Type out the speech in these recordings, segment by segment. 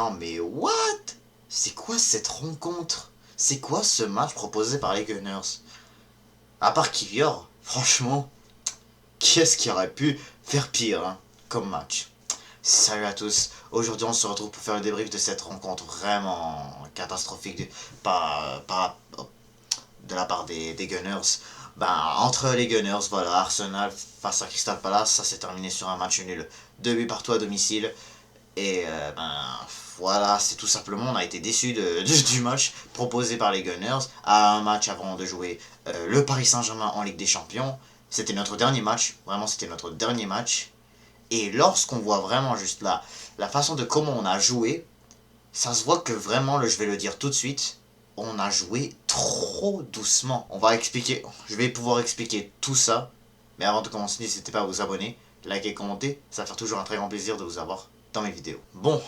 Non mais what? C'est quoi cette rencontre? C'est quoi ce match proposé par les Gunners? À part Kivior, franchement, qui est-ce qui aurait pu faire pire hein, comme match? Salut à tous, aujourd'hui on se retrouve pour faire le débrief de cette rencontre vraiment catastrophique de la part des Gunners. Entre les Gunners, voilà, Arsenal face à Crystal Palace, ça s'est terminé sur un match nul. 2 buts partout à domicile. Et voilà, c'est tout simplement, on a été déçus du match proposé par les Gunners à un match avant de jouer le Paris Saint-Germain en Ligue des Champions. C'était notre dernier match, vraiment c'était notre dernier match. Et lorsqu'on voit vraiment juste là, la façon de comment on a joué, ça se voit que vraiment, je vais le dire tout de suite, on a joué trop doucement. Je vais pouvoir expliquer tout ça. Mais avant de commencer, n'hésitez pas à vous abonner, liker, commenter, ça va faire toujours un très grand plaisir de vous avoir dans mes vidéos. Bon,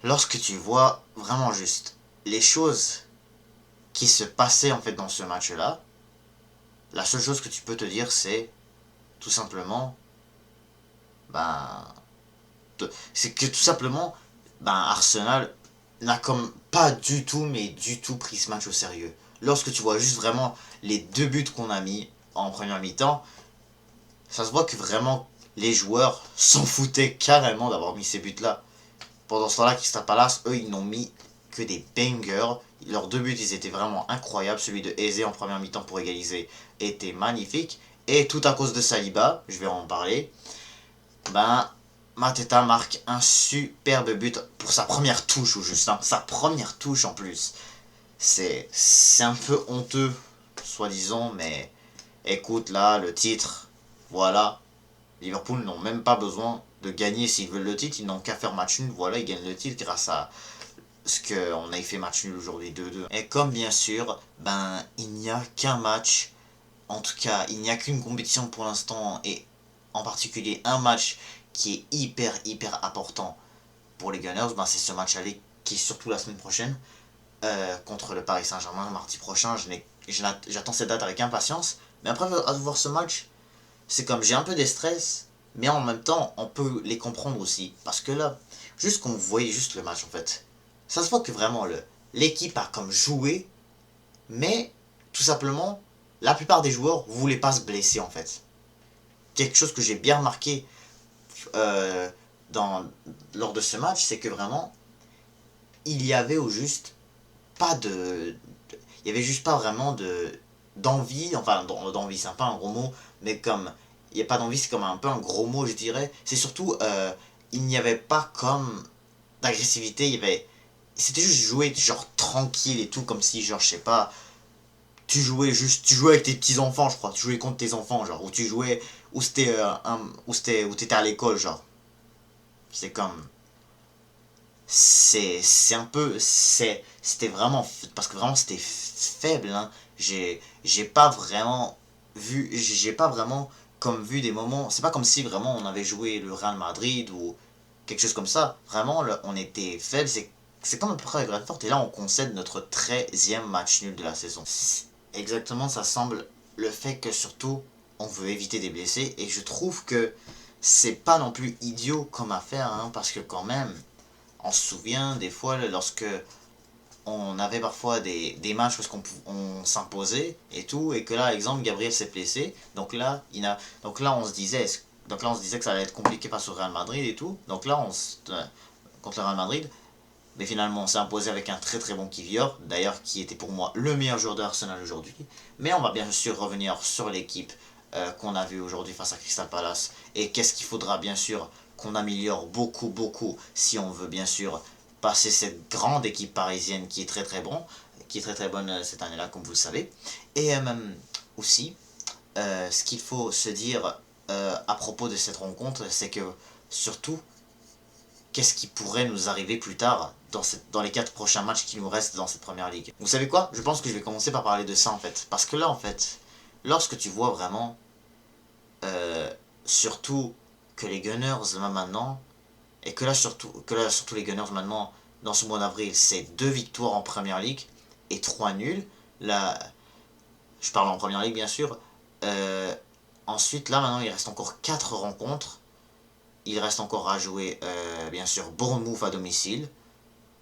lorsque tu vois vraiment juste les choses qui se passaient en fait dans ce match-là, la seule chose que tu peux te dire c'est tout simplement, c'est que tout simplement, Arsenal n'a comme pas du tout, mais du tout pris ce match au sérieux. Lorsque tu vois juste vraiment les 2 buts qu'on a mis en première mi-temps, ça se voit que vraiment les joueurs s'en foutaient carrément d'avoir mis ces buts-là. Pendant ce temps-là, Crystal Palace, eux, ils n'ont mis que des bangers. Leurs 2 buts, ils étaient vraiment incroyables. Celui de Eze en première mi-temps pour égaliser était magnifique. Et tout à cause de Saliba, je vais en parler, Mateta marque un superbe but pour sa première touche, ou juste sa première touche en plus. C'est un peu honteux, soi-disant, mais écoute là, le titre, voilà. Liverpool n'ont même pas besoin de gagner s'ils veulent le titre, ils n'ont qu'à faire match nul, voilà, ils gagnent le titre grâce à ce qu'on a fait match nul aujourd'hui 2-2. Et comme bien sûr, il n'y a qu'un match, en tout cas, il n'y a qu'une compétition pour l'instant, et en particulier un match qui est hyper important pour les Gunners, c'est ce match aller qui est surtout la semaine prochaine, contre le Paris Saint-Germain, mardi prochain. J'attends cette date avec impatience, mais après à voir ce match, c'est comme j'ai un peu des stress, mais en même temps, on peut les comprendre aussi. Parce que là, juste qu'on voyait juste le match en fait, ça se voit que vraiment l'équipe a comme joué, mais tout simplement, la plupart des joueurs voulaient pas se blesser en fait. Quelque chose que j'ai bien remarqué euh, lors de ce match, c'est que vraiment, il y avait au juste pas de. Il y avait juste pas vraiment d'envie, enfin d'envie c'est pas un gros mot, mais comme il n'y a pas d'envie, c'est comme un peu un gros mot je dirais. C'est surtout, il n'y avait pas comme d'agressivité, c'était juste jouer genre tranquille et tout, comme si genre je sais pas, tu jouais avec tes petits enfants je crois, tu jouais contre tes enfants genre, ou tu jouais, ou c'était où t'étais à l'école genre. C'est comme, c'est un peu, c'était vraiment, parce que vraiment c'était faible hein. J'ai pas vraiment j'ai pas vraiment comme vu des moments, c'est pas comme si vraiment on avait joué le Real Madrid ou quelque chose comme ça. Vraiment là, on était faible, c'est comme à peu près avec Brentford, et là on concède notre 13e match nul de la saison. Exactement, ça semble le fait que surtout on veut éviter des blessés, et je trouve que c'est pas non plus idiot comme affaire hein, parce que quand même on se souvient des fois lorsque on avait parfois des matchs parce qu'on s'imposait et tout, et que là, exemple, Gabriel s'est blessé, donc là on se disait, que ça allait être compliqué face au Real Madrid et tout, donc là contre le Real Madrid, mais finalement on s'est imposé avec un très très bon Kivior, d'ailleurs qui était pour moi le meilleur joueur de Arsenal aujourd'hui. Mais on va bien sûr revenir sur l'équipe qu'on a vue aujourd'hui face à Crystal Palace, et qu'est-ce qu'il faudra bien sûr qu'on améliore beaucoup si on veut bien sûr passer cette grande équipe parisienne qui est très bonne cette année-là comme vous le savez. Et aussi, ce qu'il faut se dire à propos de cette rencontre, c'est que surtout, qu'est-ce qui pourrait nous arriver plus tard dans les 4 prochains matchs qui nous restent dans cette première ligue. Vous savez quoi? Je pense que je vais commencer par parler de ça en fait. Parce que là en fait, lorsque tu vois vraiment, surtout que les Gunners là maintenant, et que là surtout les Gunners maintenant, dans ce mois d'avril, c'est 2 victoires en première ligue et 3 nuls. Là, je parle en première ligue bien sûr. Ensuite là maintenant il reste encore 4 rencontres. Il reste encore à jouer, bien sûr, Bournemouth à domicile.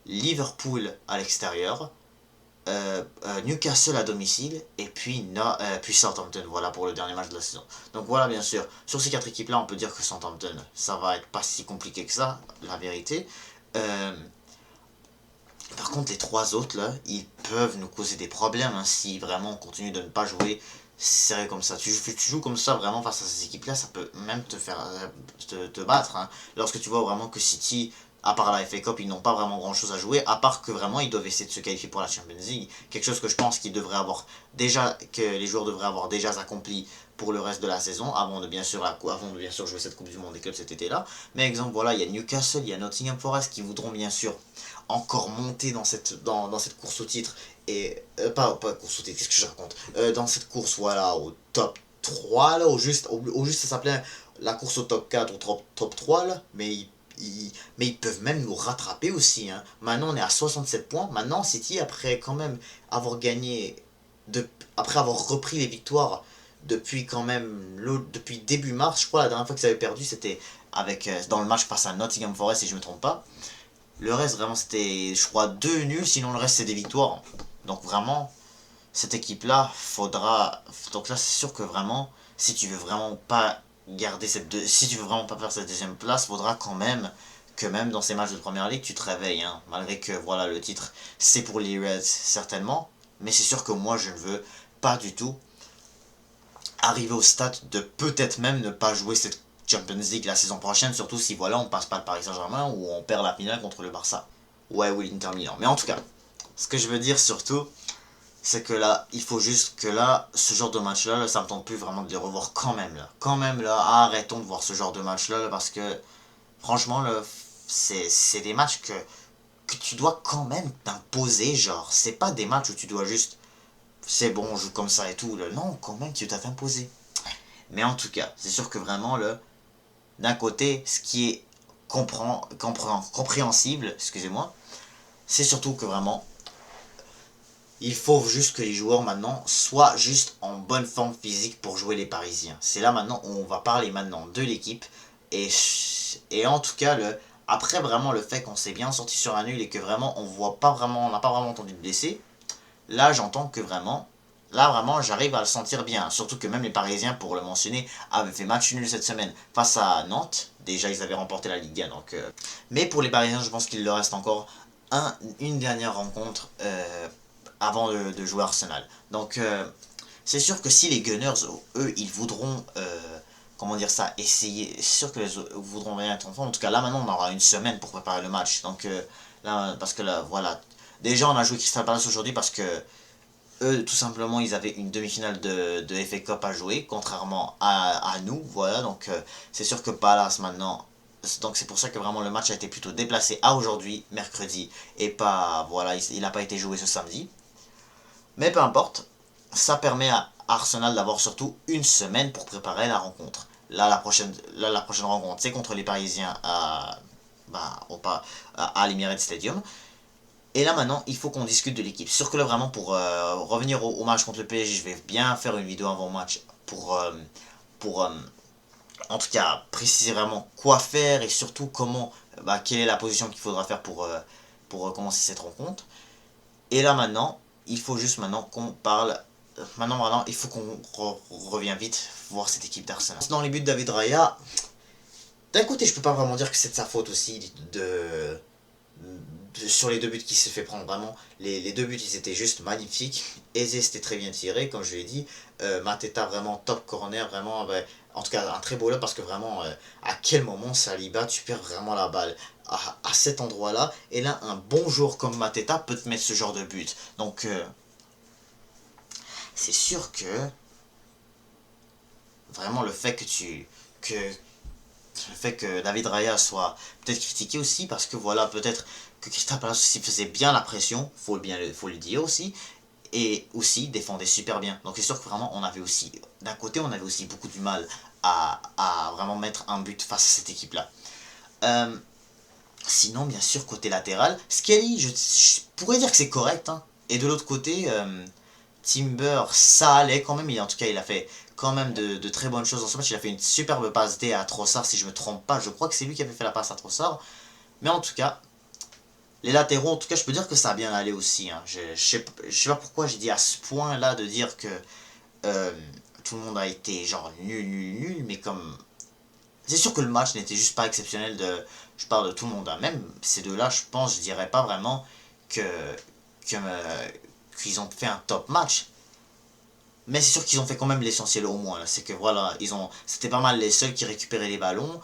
Liverpool à l'extérieur, Newcastle à domicile et puis Southampton, voilà pour le dernier match de la saison. Donc voilà, bien sûr, sur ces 4 équipes là on peut dire que Southampton ça va être pas si compliqué que ça, la vérité. Euh, Par contre les 3 autres là, ils peuvent nous causer des problèmes hein, si vraiment on continue de ne pas jouer serré comme ça. Tu joues comme ça vraiment face à ces équipes là, ça peut même te faire te battre hein. Lorsque tu vois vraiment que City, à part la FA Cup, ils n'ont pas vraiment grand chose à jouer, à part que vraiment ils doivent essayer de se qualifier pour la Champions League. Quelque chose que je pense qu'ils devraient avoir déjà, que les joueurs devraient avoir déjà accompli pour le reste de la saison, avant de bien sûr jouer cette Coupe du Monde des clubs cet été-là. Mais exemple, voilà, il y a Newcastle, il y a Nottingham Forest qui voudront bien sûr encore monter dans cette course au titre. Et pas course au titre, qu'est-ce que je raconte dans cette course, voilà, au top 3 là, au juste ça s'appelait la course au top 4 ou top 3 là, mais ils peuvent même nous rattraper aussi hein. Maintenant on est à 67 points. Maintenant City, après quand même avoir gagné, après avoir repris les victoires depuis quand même depuis début mars, je crois la dernière fois qu'ils avaient perdu c'était avec dans le match face à Nottingham Forest si je me trompe pas. Le reste vraiment c'était je crois 2 nuls, sinon le reste c'est des victoires. Donc vraiment cette équipe là faudra, donc là c'est sûr que vraiment si tu veux vraiment pas garder si tu veux vraiment pas faire cette deuxième place, faudra quand même que même dans ces matchs de première ligue tu te réveilles hein. Malgré que voilà le titre c'est pour les Reds certainement, mais c'est sûr que moi je ne veux pas du tout arriver au stade de peut-être même ne pas jouer cette Champions League la saison prochaine, surtout si voilà on passe pas le Paris Saint-Germain ou on perd la finale contre le Barça, ouais, ou l'Inter Milan. Mais en tout cas, ce que je veux dire surtout, c'est que là, il faut juste que là, ce genre de match-là, là, ça me tente plus vraiment de les revoir quand même là. Quand même là, arrêtons de voir ce genre de match-là, là, parce que franchement, là, c'est des matchs que tu dois quand même t'imposer, genre. C'est pas des matchs où tu dois juste, c'est bon, on joue comme ça et tout, là. Non, quand même, tu dois t'imposer. Mais en tout cas, c'est sûr que vraiment, là, d'un côté, ce qui est compréhensible, excusez-moi, c'est surtout que vraiment, il faut juste que les joueurs maintenant soient juste en bonne forme physique pour jouer les Parisiens. C'est là maintenant où on va parler maintenant de l'équipe. Et en tout cas, après vraiment le fait qu'on s'est bien sorti sur un nul et que vraiment on n'a pas vraiment entendu de blessés, là j'entends que vraiment, là vraiment j'arrive à le sentir bien. Surtout que même les Parisiens, pour le mentionner, avaient fait match nul cette semaine face à Nantes. Déjà ils avaient remporté la Ligue 1 donc... Mais pour les Parisiens, je pense qu'il leur reste encore une dernière rencontre avant de jouer Arsenal. Donc c'est sûr que si les Gunners, eux, ils voudront, comment dire ça, essayer, c'est sûr que les autres voudront rien être en forme. En tout cas, là maintenant, on aura une semaine pour préparer le match. Donc là, parce que là, voilà. Déjà, on a joué Crystal Palace aujourd'hui parce que eux, tout simplement, ils avaient une demi-finale de FA Cup à jouer, contrairement à nous, voilà. Donc c'est sûr que Palace maintenant. Donc c'est pour ça que vraiment le match a été plutôt déplacé à aujourd'hui, mercredi, et pas, voilà, il n'a pas été joué ce samedi. Mais peu importe, ça permet à Arsenal d'avoir surtout une semaine pour préparer la rencontre. La prochaine rencontre, c'est contre les Parisiens à l'Emirates Stadium. Et là maintenant, il faut qu'on discute de l'équipe. Sûr que là vraiment pour revenir au match contre le PSG, je vais bien faire une vidéo avant match pour en tout cas préciser vraiment quoi faire et surtout comment, quelle est la position qu'il faudra faire pour commencer cette rencontre. Et là maintenant, il faut juste maintenant qu'on parle. Maintenant, il faut qu'on revienne vite voir cette équipe d'Arsenal. Dans les buts de David Raya, d'un côté, je peux pas vraiment dire que c'est de sa faute aussi sur les 2 buts qui s'est fait prendre. Vraiment, les 2 buts, ils étaient juste magnifiques. Eze, c'était très bien tiré, comme je l'ai dit. Mateta, vraiment top corner, vraiment. En tout cas, un très beau là parce que vraiment, à quel moment Saliba, tu perds vraiment la balle à cet endroit-là. Et là, un bon joueur comme Mateta peut te mettre ce genre de but. Donc, c'est sûr que vraiment le fait que David Raya soit peut-être critiqué aussi parce que voilà peut-être que Crystal Palace aussi faisait bien la pression, faut le dire aussi, et aussi défendait super bien. Donc c'est sûr que vraiment on avait aussi d'un côté on avait aussi beaucoup du mal à vraiment mettre un but face à cette équipe là. Sinon bien sûr côté latéral, Skelly je pourrais dire que c'est correct hein. Et de l'autre côté Timber, ça allait quand même, en tout cas il a fait quand même de très bonnes choses dans ce match, il a fait une superbe passe D à Trossard si je me trompe pas, je crois que c'est lui qui avait fait la passe à Trossard, mais en tout cas, Les latéraux, en tout cas, je peux dire que ça a bien allé aussi. Hein. Je sais pas pourquoi j'ai dit à ce point-là de dire que euh, tout le monde a été genre nul, mais comme... C'est sûr que le match n'était juste pas exceptionnel de... Je parle de tout le monde. Hein. Même ces deux-là, je pense, je dirais pas vraiment que, qu'ils ont fait un top match. Mais c'est sûr qu'ils ont fait quand même l'essentiel au moins. C'est que voilà, c'était pas mal les seuls qui récupéraient les ballons.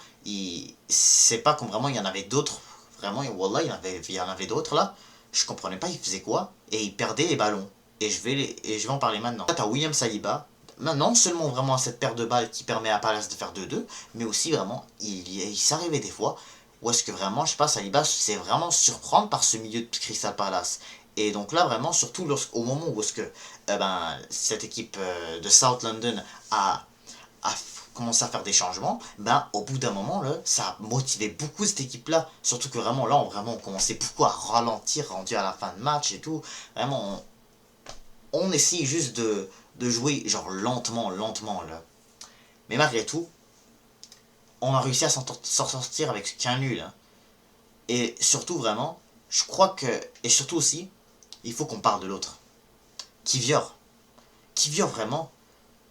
C'est pas comme vraiment il y en avait d'autres. Vraiment, wallah, il y en avait d'autres là. Je comprenais pas, ils faisaient quoi. Et ils perdaient les ballons. Et je vais en parler maintenant. Là, t'as William Saliba. Non seulement vraiment cette paire de balles qui permet à Palace de faire 2-2, mais aussi vraiment, il s'arrivait des fois où est-ce que vraiment, je sais pas, Saliba c'est vraiment surprendre par ce milieu de Crystal Palace. Et donc là, vraiment, surtout au moment où est-ce que cette équipe de South London a commencé à faire des changements, ben, au bout d'un moment, là, ça a motivé beaucoup cette équipe-là. Surtout que vraiment, là, on commençait beaucoup à ralentir, rendu à la fin de match et tout. Vraiment, on essaye juste de jouer, genre, lentement, là. Mais malgré tout, on a réussi à s'en sortir avec qu'un nul. Hein. Et surtout, vraiment, je crois que... Et surtout aussi, il faut qu'on parle de l'autre. Kivior. Kivior, vraiment,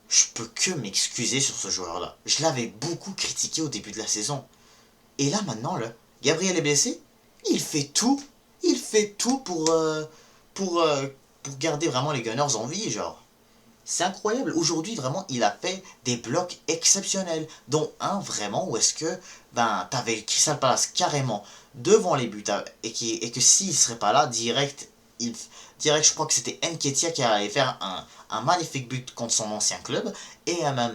je peux que m'excuser sur ce joueur-là. Je l'avais beaucoup critiqué au début de la saison. Et là, maintenant, là, Gabriel est blessé. Il fait tout. Il fait tout pour, euh, pour garder vraiment les Gunners en vie, genre. C'est incroyable. Aujourd'hui, vraiment, il a fait des blocs exceptionnels. Dont un, vraiment, où est-ce que, ben, t'avais Crystal Palace carrément devant les buts. Et que s'il serait pas là, direct, je crois que c'était Nketiah qui allait faire un magnifique but contre son ancien club. Et là,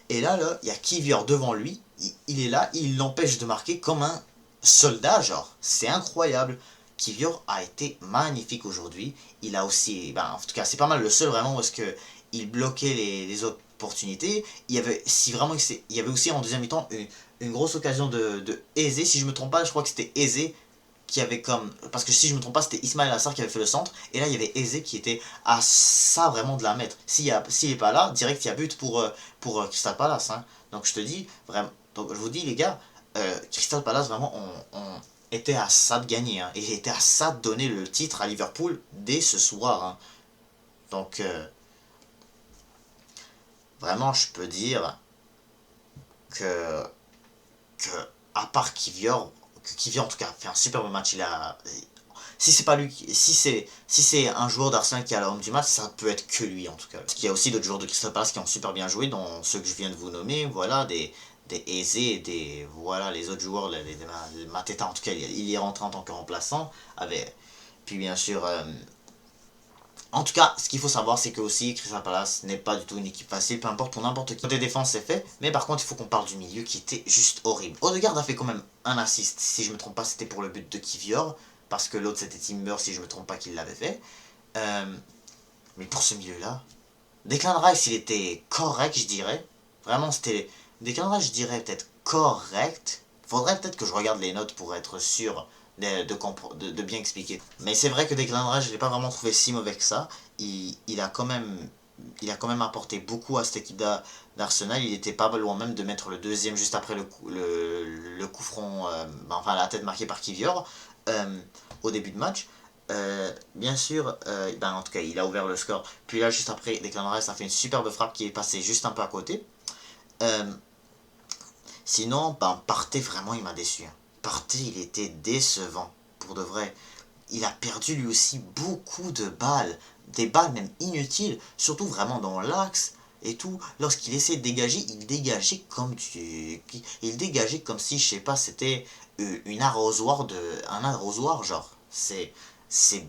il y a Kivior devant lui. Il est là, il l'empêche de marquer comme un soldat, genre. C'est incroyable. Kivior a été magnifique aujourd'hui. Il a aussi, ben, en tout cas, c'est pas mal le seul vraiment parce que il bloquait les opportunités. Il y avait, si vraiment, il y avait aussi en deuxième mi-temps une grosse occasion de Eze. Si je me trompe pas, je crois que c'était Eze qui avait comme... Parce que si je me trompe pas, c'était Ismaël Assar qui avait fait le centre. Et là, il y avait Eze qui était à ça vraiment de la mettre. S'il est pas là, direct, il y a but pour Crystal Palace. Hein. Donc je te dis, vraiment... Donc je vous dis, les gars, Crystal Palace, vraiment, on était à ça de gagner. Hein, et était à ça de donner le titre à Liverpool dès ce soir. Hein. Donc, vraiment, je peux dire que, que à part Kivior, Kivior en tout cas fait un superbe match. Si c'est pas lui, si c'est un joueur d'Arsenal qui a l'homme du match, ça peut être que lui en tout cas. Parce qu'il y a aussi d'autres joueurs de Crystal Palace qui ont super bien joué, dont ceux que je viens de vous nommer, voilà, des Eze, voilà, les autres joueurs, Mateta en tout cas, il y est rentré en tant que remplaçant, puis bien sûr, en tout cas, ce qu'il faut savoir, c'est que aussi Crystal Palace n'est pas du tout une équipe facile, peu importe pour n'importe qui. Côté défense, c'est fait, mais par contre, il faut qu'on parle du milieu qui était juste horrible. Odegaard a fait quand même un assist, si je me trompe pas, c'était pour le but de Kivior, parce que l'autre c'était Timber, si je me trompe pas, qu'il l'avait fait. Mais pour ce milieu-là, Declan Rice, il était correct, je dirais. Vraiment, c'était... Declan Rice, je dirais peut-être correct. Faudrait peut-être que je regarde les notes pour être sûr de bien expliquer. Mais c'est vrai que Declan Rice, je l'ai pas vraiment trouvé si mauvais que ça. Il a quand même... Il a quand même apporté beaucoup à cette équipe d'Arsenal. Il était pas loin même de mettre le deuxième juste après le coup franc, enfin la tête marquée par Kivior au début de match. Bien sûr, ben, en tout cas, il a ouvert le score. Puis là, juste après, Declan Rice a fait une superbe frappe qui est passée juste un peu à côté. Euh, Sinon, ben, Partey, vraiment, il m'a déçu. Hein. Partey, il était décevant, pour de vrai. Il a perdu lui aussi beaucoup de balles. Des balles même inutiles, surtout vraiment dans l'axe et tout. Lorsqu'il essayait de dégager, il dégageait comme il dégageait comme si, je sais pas, c'était un arrosoir, genre. C'est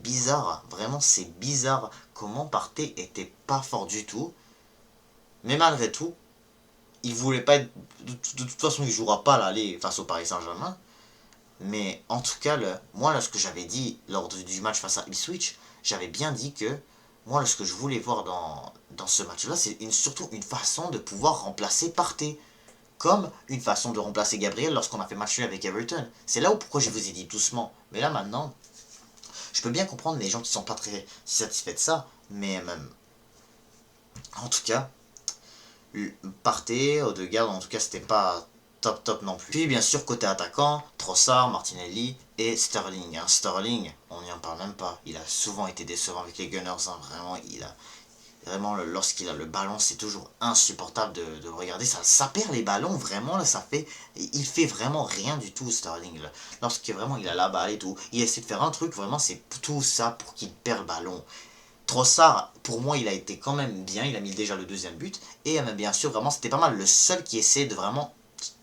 bizarre, vraiment c'est bizarre comment Partey était pas fort du tout. Mais malgré tout, il voulait pas être. De toute façon, il jouera pas l'aller face au Paris Saint-Germain. Mais en tout cas, moi, là, ce que j'avais dit lors du match face à Ipswich, j'avais bien dit que moi, ce que je voulais voir dans ce match-là, c'est surtout une façon de pouvoir remplacer Partey. Comme une façon de remplacer Gabriel lorsqu'on a fait match nul avec Everton. C'est là où pourquoi je vous ai dit doucement. Mais là, maintenant, je peux bien comprendre les gens qui sont pas très satisfaits de ça. Mais en tout cas, Partey, Odegaard, en tout cas, c'était pas top non plus. Puis bien sûr, côté attaquant, Trossard, Martinelli et Sterling. Hein. Sterling, on n'y en parle même pas. Il a souvent été décevant avec les Gunners. Hein. Vraiment, vraiment lorsqu'il a le ballon, c'est toujours insupportable de regarder. Ça perd les ballons, vraiment. Là, il fait vraiment rien du tout, Sterling. Là. Lorsque vraiment il a la balle et tout, il essaie de faire un truc, vraiment, c'est tout ça pour qu'il perd le ballon. Trossard, pour moi, il a été quand même bien. Il a mis déjà le deuxième but. Et bien sûr, vraiment, c'était pas mal le seul qui essaie de vraiment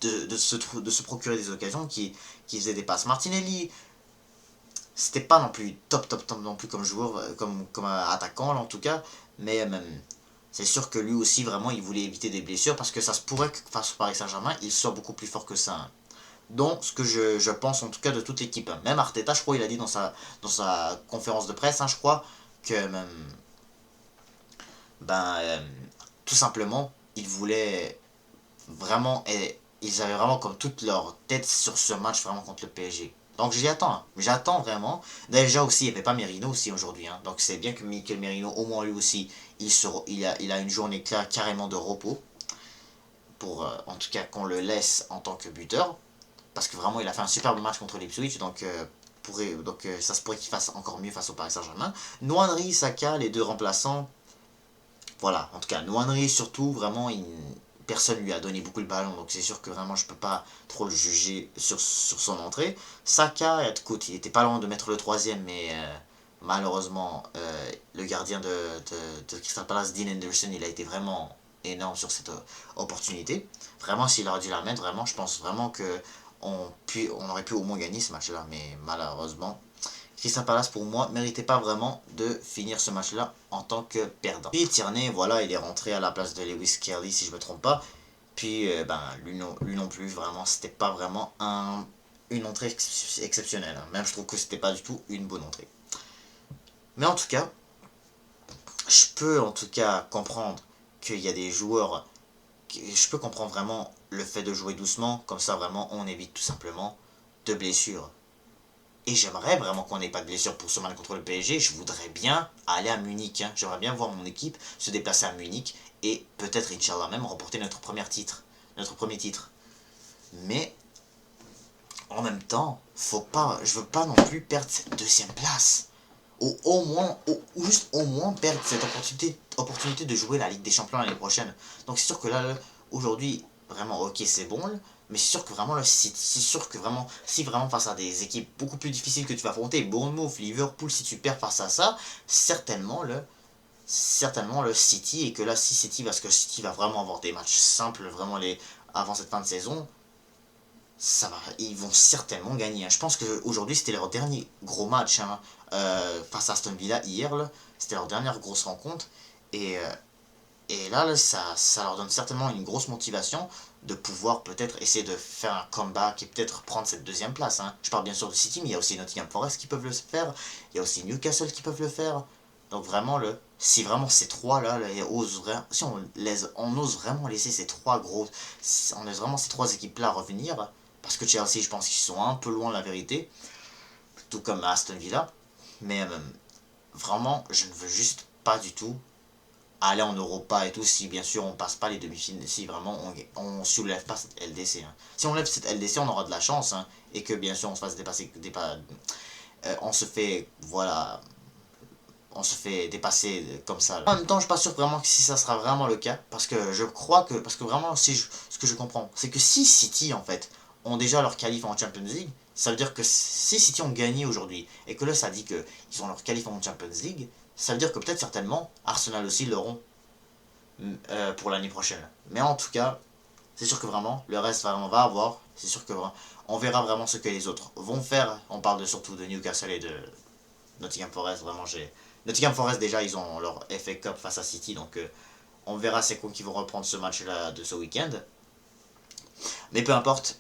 de se procurer des occasions, qui faisait des passes. Martinelli, c'était pas non plus top non plus comme joueur, comme attaquant là, en tout cas, mais c'est sûr que lui aussi vraiment il voulait éviter des blessures parce que ça se pourrait que face au Paris Saint-Germain il soit beaucoup plus fort que ça. Hein. Donc ce que je pense en tout cas de toute l'équipe. Hein. Même Arteta, je crois, il a dit dans sa conférence de presse, hein, je crois, que ben, tout simplement, ils voulaient vraiment, et ils avaient vraiment comme toute leur tête sur ce match vraiment contre le PSG. Donc j'attends vraiment. Déjà aussi, il n'y avait pas Merino aussi aujourd'hui. Hein. Donc c'est bien que Mikel Merino, au moins lui aussi, il a une journée carrément de repos. Pour en tout cas qu'on le laisse en tant que buteur. Parce que vraiment il a fait un superbe match contre l'Ipswich. Donc, ça se pourrait qu'il fasse encore mieux face au Paris Saint-Germain. Nwanri, Saka, les deux remplaçants. Voilà, en tout cas, Nwanri surtout, vraiment, personne lui a donné beaucoup de ballon, donc c'est sûr que vraiment je peux pas trop le juger sur son entrée. Saka, écoute, il était pas loin de mettre le troisième, mais malheureusement, le gardien de Crystal Palace, Dean Henderson, il a été vraiment énorme sur cette opportunité. Vraiment, s'il aurait dû la mettre, vraiment, je pense vraiment que on aurait pu au moins gagner ce match-là, mais malheureusement, Crystal Palace, pour moi, méritait pas vraiment de finir ce match-là en tant que perdant. Puis Tierney, voilà, il est rentré à la place de Lewis Kelly, si je me trompe pas. Puis, lui non plus, vraiment, c'était pas vraiment une entrée exceptionnelle. Hein. Même, je trouve que c'était pas du tout une bonne entrée. Mais en tout cas, je peux en tout cas comprendre qu'il y a des joueurs. Je peux comprendre vraiment le fait de jouer doucement, comme ça, vraiment, on évite tout simplement de blessures. Et j'aimerais vraiment qu'on n'ait pas de blessure pour ce match contre le PSG. Je voudrais bien aller à Munich. Hein. J'aimerais bien voir mon équipe se déplacer à Munich et peut-être, Inch'Allah même, remporter notre premier titre. Mais en même temps, je veux pas non plus perdre cette deuxième place. Ou juste au moins perdre cette opportunité de jouer la Ligue des Champions l'année prochaine. Donc c'est sûr que là, aujourd'hui, vraiment, ok, c'est bon, là, mais c'est sûr que vraiment, là, c'est sûr que vraiment, si vraiment face à des équipes beaucoup plus difficiles que tu vas affronter, Bournemouth, Liverpool, si tu perds face à ça, certainement le City, et que là, si City, parce que City va vraiment avoir des matchs simples, vraiment avant cette fin de saison, ils vont certainement gagner. Hein. Je pense qu'aujourd'hui, c'était leur dernier gros match hein, face à Aston Villa hier. C'était leur dernière grosse rencontre. Et, là, ça leur donne certainement une grosse motivation de pouvoir peut-être essayer de faire un comeback et peut-être prendre cette deuxième place. Hein. Je parle bien sûr de City, mais il y a aussi Nottingham Forest qui peuvent le faire. Il y a aussi Newcastle qui peuvent le faire. Donc vraiment, si vraiment ces trois-là, si on ose vraiment laisser on laisse vraiment ces trois équipes-là revenir, parce que Chelsea, je pense qu'ils sont un peu loin de la vérité, tout comme Aston Villa, mais vraiment, je ne veux juste pas du tout aller en Europa et tout, si bien sûr on passe pas les demi-finales, si vraiment on soulève pas cette LDC. Hein. Si on lève cette LDC, on aura de la chance, hein, et que bien sûr on se fasse on se fait, voilà, on se fait dépasser comme ça. Là. En même temps, je suis pas sûr vraiment que si ça sera vraiment le cas, parce que parce que vraiment, ce que je comprends, c'est que si City, en fait, ont déjà leur qualif en Champions League, ça veut dire que si City ont gagné aujourd'hui, et que là, ça dit qu'ils ont leur qualif en Champions League, ça veut dire que peut-être certainement, Arsenal aussi l'auront pour l'année prochaine. Mais en tout cas, c'est sûr que vraiment, le reste vraiment va avoir, c'est sûr que on verra vraiment ce que les autres vont faire. On parle surtout de Newcastle et de Nottingham Forest, vraiment Nottingham Forest déjà ils ont leur FA Cup face à City donc on verra c'est quoi qui vont reprendre ce match là de ce week-end. Mais peu importe,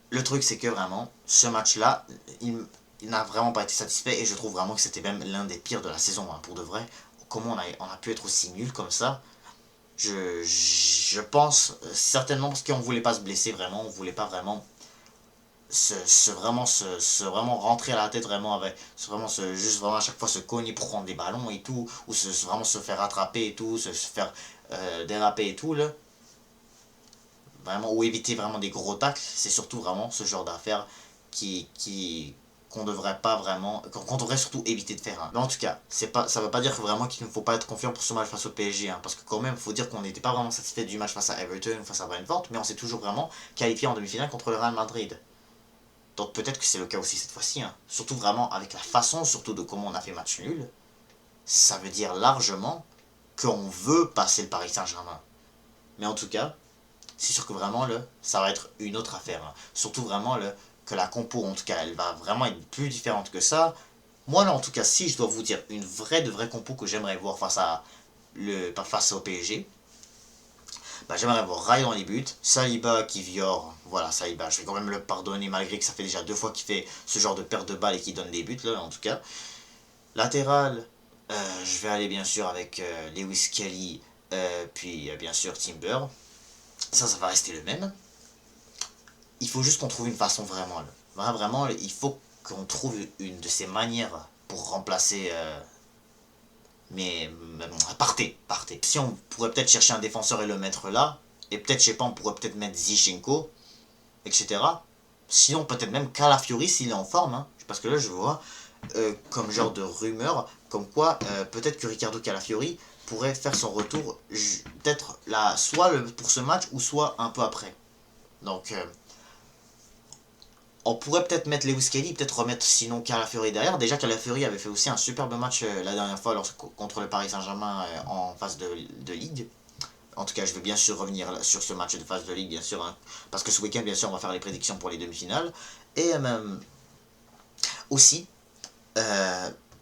le truc c'est que vraiment ce match là il n'a vraiment pas été satisfait et je trouve vraiment que c'était même l'un des pires de la saison hein, pour de vrai. Comment on a pu être aussi nul comme ça. Je pense certainement parce qu'on voulait pas se blesser vraiment, on voulait pas vraiment vraiment rentrer à la tête vraiment avec juste vraiment à chaque fois se cogner pour prendre des ballons et tout ou vraiment se faire attraper et tout se faire déraper et tout là vraiment ou éviter vraiment des gros tacles c'est surtout vraiment ce genre d'affaires qu'on devrait pas vraiment, qu'on devrait surtout éviter de faire. Hein. Mais en tout cas, ça veut pas dire que vraiment qu'il ne faut pas être confiant pour ce match face au PSG, hein, parce que quand même, il faut dire qu'on n'était pas vraiment satisfait du match face à Everton ou face à Brentford, mais on s'est toujours vraiment qualifié en demi-finale contre le Real Madrid. Donc peut-être que c'est le cas aussi cette fois-ci, hein. Surtout vraiment avec la façon, surtout de comment on a fait match nul, ça veut dire largement qu'on veut passer le Paris Saint-Germain. Mais en tout cas, c'est sûr que vraiment, ça va être une autre affaire. Hein. Surtout vraiment, que la compo, en tout cas, elle va vraiment être plus différente que ça. Moi, là, en tout cas, si je dois vous dire une de vraie compo que j'aimerais voir face au PSG, bah, j'aimerais voir Rai dans les buts, Saliba qui Kivior, voilà, Saliba, je vais quand même le pardonner malgré que ça fait déjà 2 fois qu'il fait ce genre de perte de balle et qu'il donne des buts, là, en tout cas. Latéral, je vais aller bien sûr avec Lewis Kelly, puis bien sûr Timber. Ça va rester le même. Il faut juste qu'on trouve une façon vraiment. Vraiment, il faut qu'on trouve une de ces manières pour remplacer. Partez. Si on pourrait peut-être chercher un défenseur et le mettre là, et peut-être, je sais pas, on pourrait peut-être mettre Zichenko, etc. Sinon, peut-être même Calafiori s'il est en forme. Hein. Parce que là, je vois comme genre de rumeur, comme quoi peut-être que Ricardo Calafiori pourrait faire son retour peut-être là, soit pour ce match ou soit un peu après. Donc, on pourrait peut-être mettre Lewis Kelly, peut-être remettre sinon Calafiori derrière. Déjà, Calafiori avait fait aussi un superbe match la dernière fois contre le Paris Saint-Germain en phase de Ligue. En tout cas, je vais bien sûr revenir sur ce match de phase de Ligue, bien sûr. Hein, parce que ce week-end, bien sûr, on va faire les prédictions pour les demi-finales. Et aussi,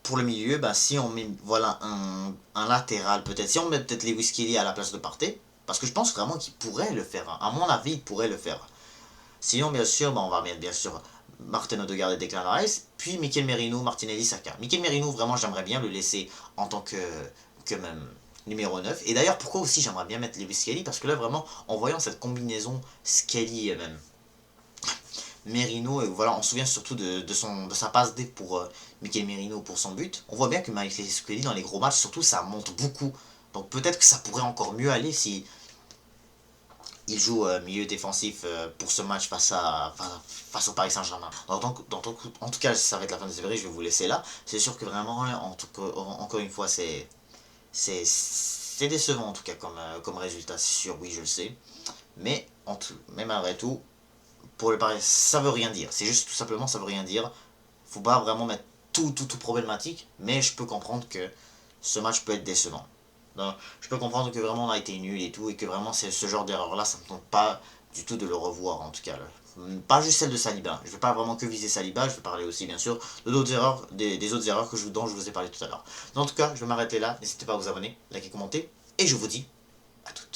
pour le milieu, bah, si on met voilà, un latéral, peut-être, si on met peut-être Lewis Kelly à la place de Partey, parce que je pense vraiment qu'il pourrait le faire. Hein. À mon avis, il pourrait le faire. Sinon, bien sûr, on va mettre bien sûr Martin Odegaard et Declan Rice, puis Mikel Merino, Martinelli, Saka. Mikel Merino, vraiment, j'aimerais bien le laisser en tant que même numéro 9. Et d'ailleurs, pourquoi aussi j'aimerais bien mettre Lewis Skelly? Parce que là, vraiment, en voyant cette combinaison Skelly et même Merino, et voilà, on se souvient surtout de sa passe D pour Mikel Merino pour son but. On voit bien que Mikel Skelly, dans les gros matchs, surtout, ça monte beaucoup. Donc peut-être que ça pourrait encore mieux aller si il joue milieu défensif pour ce match face au Paris Saint-Germain. En tout cas, ça va être la fin de cette série, je vais vous laisser là. C'est sûr que vraiment, encore une fois, c'est décevant en tout cas comme résultat, c'est sûr, oui, je le sais. Mais malgré tout, pour le Paris, ça veut rien dire. C'est juste tout simplement, ça veut rien dire. Faut pas vraiment mettre tout problématique, mais je peux comprendre que ce match peut être décevant. Donc, je peux comprendre que vraiment on a été nul et tout, et que vraiment ce genre d'erreur là, ça ne tente pas du tout de le revoir en tout cas. Là. Pas juste celle de Saliba. Je ne vais pas vraiment que viser Saliba, je vais parler aussi bien sûr de d'autres erreurs, des autres erreurs dont je vous ai parlé tout à l'heure. En tout cas, je vais m'arrêter là. N'hésitez pas à vous abonner, liker, commenter, et je vous dis à toutes.